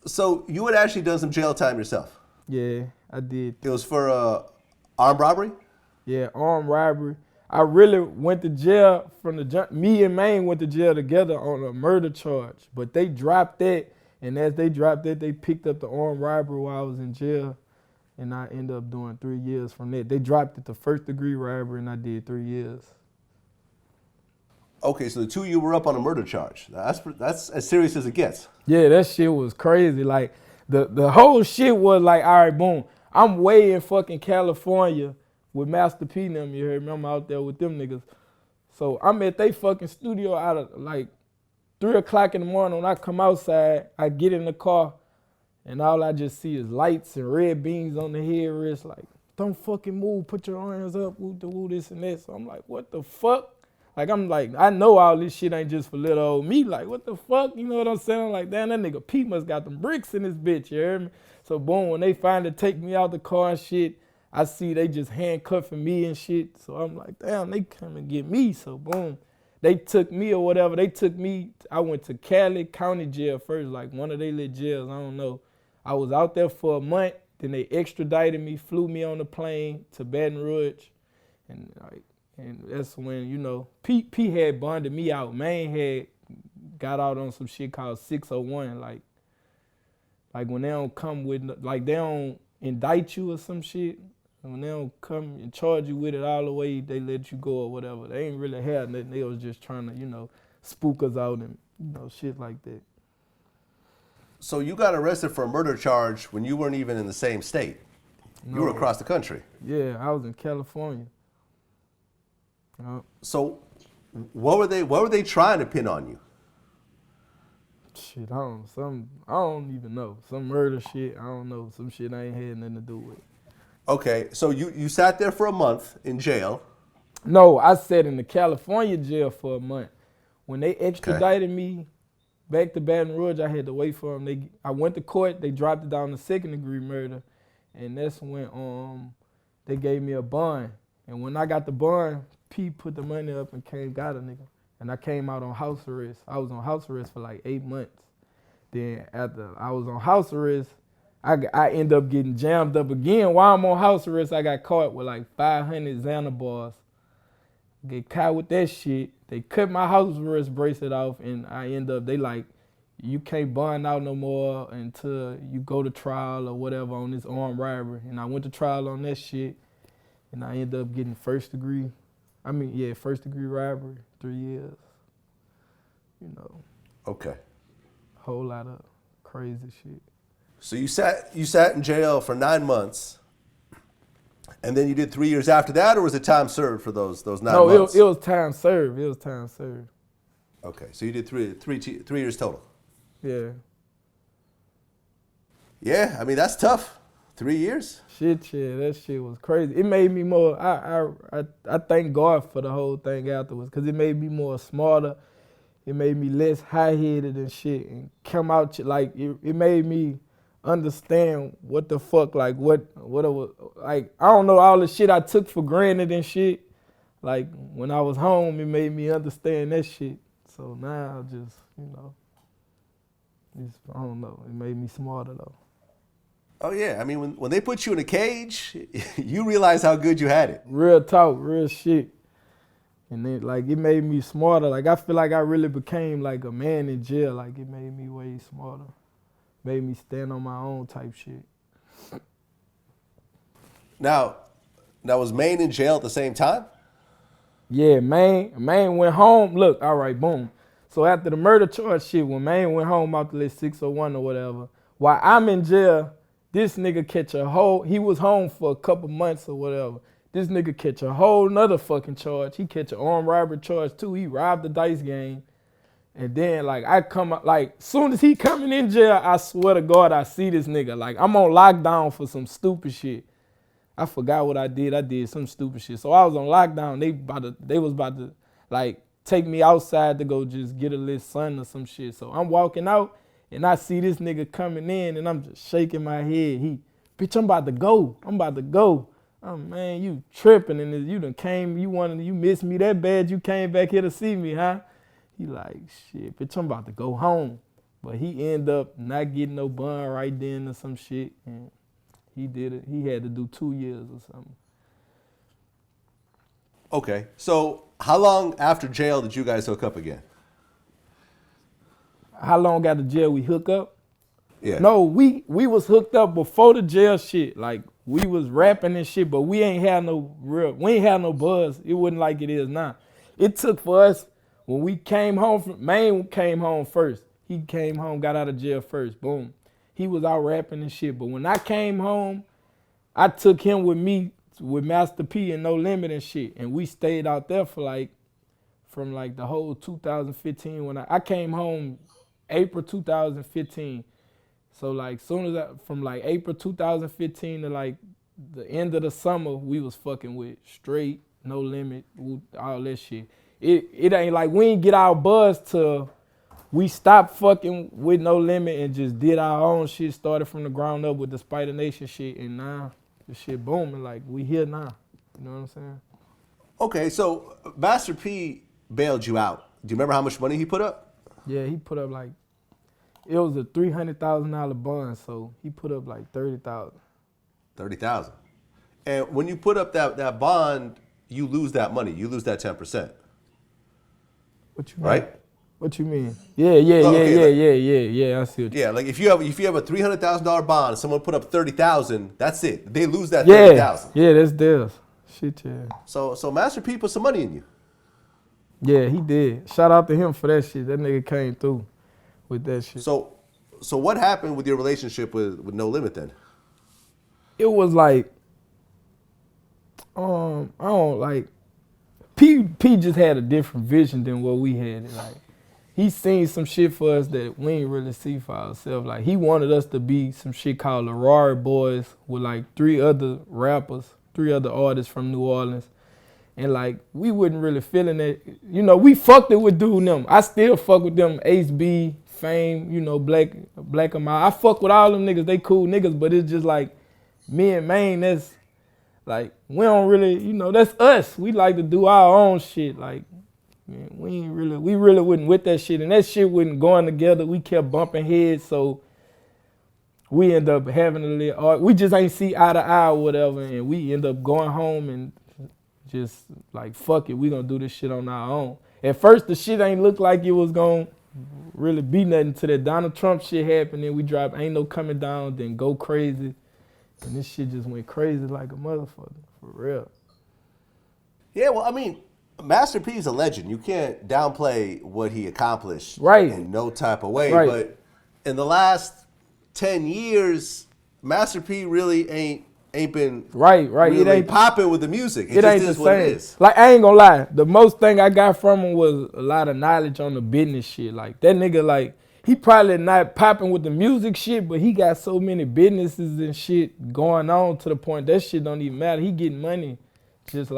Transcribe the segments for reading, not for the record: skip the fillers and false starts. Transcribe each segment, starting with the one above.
So you had actually done some jail time yourself. Yeah, I did. It was for armed robbery? Yeah, armed robbery. I really went to jail from the jump. Me and Maine went to jail together on a murder charge, but they dropped that. And as they dropped that, they picked up the armed robbery while I was in jail, and I ended up doing 3 years from that. They dropped it to first-degree robbery, and I did 3 years. Okay, so the two of you were up on a murder charge. That's as serious as it gets. Yeah, that shit was crazy. Like, the whole shit was like, all right, boom. I'm way in fucking California with Master P and them, you heard me? I'm out there with them niggas. So I'm at they fucking studio out of like 3 o'clock in the morning. When I come outside, I get in the car, and all I just see is lights and red beams on the headrest. Like, don't fucking move, put your arms up, woo, this and that. So I'm like, what the fuck? Like, I'm like, I know all this shit ain't just for little old me. Like, what the fuck? You know what I'm saying? I'm like, damn, that nigga Pete must got them bricks in this bitch, you heard me? So boom, when they finally take me out the car and shit, I see they just handcuffing me and shit. So I'm like, damn, they come and get me. So boom, they took me or whatever. They took me, I went to Cali County Jail first, like one of they little jails, I don't know. I was out there for a month, then they extradited me, flew me on the plane to Baton Rouge. And that's when, you know, P had bonded me out. Maine had got out on some shit called 601. Like when they don't come with, like they don't indict you or some shit. When they don't come and charge you with it all the way, they let you go or whatever. They ain't really had nothing. They was just trying to, you know, spook us out and, you know, shit like that. So you got arrested for a murder charge when you weren't even in the same state. You were across the country. Yeah, I was in California. So what were they trying to pin on you? Shit, I don't even know. Some murder shit, I don't know. Some shit I ain't had nothing to do with. Okay, so you sat there for a month in jail. No, I sat in the California jail for a month. When they extradited me back to Baton Rouge, I had to wait for them. I went to court, they dropped it down to 2nd-degree murder, and that's when they gave me a bond. And when I got the bond, P put the money up and got a nigga. And I came out on house arrest. I was on house arrest for like 8 months. Then after I was on house arrest, I ended up getting jammed up again. While I'm on house arrest, I got caught with like 500 Xans bars. Get caught with that shit. They cut my house arrest bracelet off, and I end up, they like, you can't bond out no more until you go to trial or whatever on this armed robbery. And I went to trial on that shit, and I ended up getting first-degree robbery, 3 years. You know. Okay. Whole lot of crazy shit. So you sat in jail for 9 months, and then you did 3 years after that, or was it time served for those 9 months? No, it was time served. It was time served. Okay, so you did three years total. Yeah. Yeah, I mean that's tough. 3 years. Shit, yeah, that shit was crazy. It made me more. I thank God for the whole thing afterwards, cause it made me more smarter. It made me less high-headed and shit, and come out like it made me understand what the fuck, like what it was, like I don't know, all the shit I took for granted and shit. Like when I was home, it made me understand that shit. So now I just, you know, I don't know, it made me smarter though. Oh yeah, I mean when they put you in a cage, you realize how good you had it. Real talk, real shit. And then like it made me smarter. Like I feel like I really became like a man in jail. Like it made me way smarter. Made me stand on my own type shit. Now was Maine in jail at the same time? Yeah, Maine went home. Look, all right, boom. So after the murder charge shit, when Maine went home out the list 601 or whatever, while I'm in jail, this nigga catch he was home for a couple months or whatever. This nigga catch a whole nother fucking charge. He catch an armed robbery charge too. He robbed the dice game. And then like I come out, like soon as he coming in jail, I swear to God, I see this nigga. Like I'm on lockdown for some stupid shit. I forgot what I did. I did some stupid shit. So I was on lockdown. They was about to like take me outside to go just get a little sun or some shit. So I'm walking out and I see this nigga coming in and I'm just shaking my head. Bitch, I'm about to go. Oh man, you tripping and you done came, you missed me that bad, you came back here to see me, huh? He like, shit, bitch, I'm about to go home. But he ended up not getting no bond right then or some shit. And he did it. He had to do 2 years or something. Okay. So how long after jail did you guys hook up again? How long got to jail we hook up? Yeah. No, we was hooked up before the jail shit. Like we was rapping and shit, but we ain't had no buzz. It wasn't like it is now. It took for us when we came home from Maine came home first. He came home, got out of jail first. Boom. He was out rapping and shit. But when I came home, I took him with me with Master P and No Limit and shit. And we stayed out there for from the whole 2015 when I came home April 2015. So soon as from April 2015 to the end of the summer, we was fucking with straight, No Limit, all that shit. It ain't like we ain't get our buzz till we stopped fucking with No Limit and just did our own shit, started from the ground up with the Spider Nation shit, and now the shit booming. Like we here now. You know what I'm saying? Okay, so Master P bailed you out. Do you remember how much money he put up? Yeah, he put up it was a $300,000 bond, so he put up $30,000. 30,000. And when you put up that bond, you lose that money. You lose that 10%. What you mean? Right? What you mean? Yeah. Okay, I see what you Yeah, like if you have a $300,000 bond and someone put up 30,000, that's it. They lose that Yeah, 30,000. yeah, that's theirs. Shit, yeah. So Master P put some money in you. Yeah, he did. Shout out to him for that shit. That nigga came through with that shit. So what happened with your relationship with No Limit then? It was I don't P just had a different vision than what we had. He seen some shit for us that we ain't really see for ourselves. He wanted us to be some shit called the Robbery Boys with 3 other rappers, 3 other artists from New Orleans. And we wasn't really feeling that. You know, we fucked it with dude them. I still fuck with them, Ace B, Fame, Black and I fuck with all them niggas. They cool niggas, but it's just me and Maine, that's we don't really, that's us. We like to do our own shit. Man, we really wasn't with that shit. And that shit wasn't going together. We kept bumping heads, so we end up having a little, we just ain't see eye to eye or whatever, and we end up going home and just fuck it, we gonna do this shit on our own. At first, the shit ain't look like it was gonna really be nothing till that Donald Trump shit happened, and we dropped Ain't No Coming Down, then Go Crazy, and this shit just went crazy like a motherfucker, for real. Yeah, well, I mean, Master P is a legend. You can't downplay what he accomplished Right. in no type of way. Right. But in the last 10 years, Master P really ain't been Right. really It ain't popping with the music. It It just ain't the is what it same. is. I ain't gonna lie. The most thing I got from him was a lot of knowledge on the business shit. That nigga, he probably not popping with the music shit, but he got so many businesses and shit going on to the point that shit don't even matter. He getting money just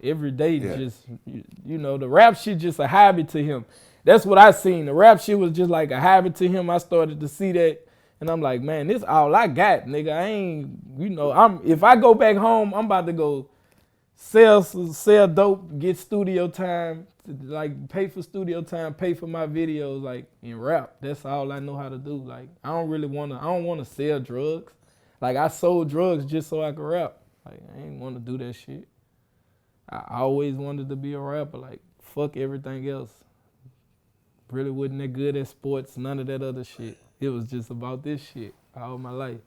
every day. Yeah. Just, the rap shit just a hobby to him. That's what I seen. The rap shit was just like a hobby to him. I started to see that. And I'm like, man, this all I got, nigga. I ain't, if I go back home, I'm about to go sell dope, get studio time, pay for studio time, pay for my videos, and rap. That's all I know how to do. I don't wanna sell drugs. I sold drugs just so I could rap. I ain't wanna do that shit. I always wanted to be a rapper. Fuck everything else. Really wasn't that good at sports, none of that other shit. It was just about this shit all my life.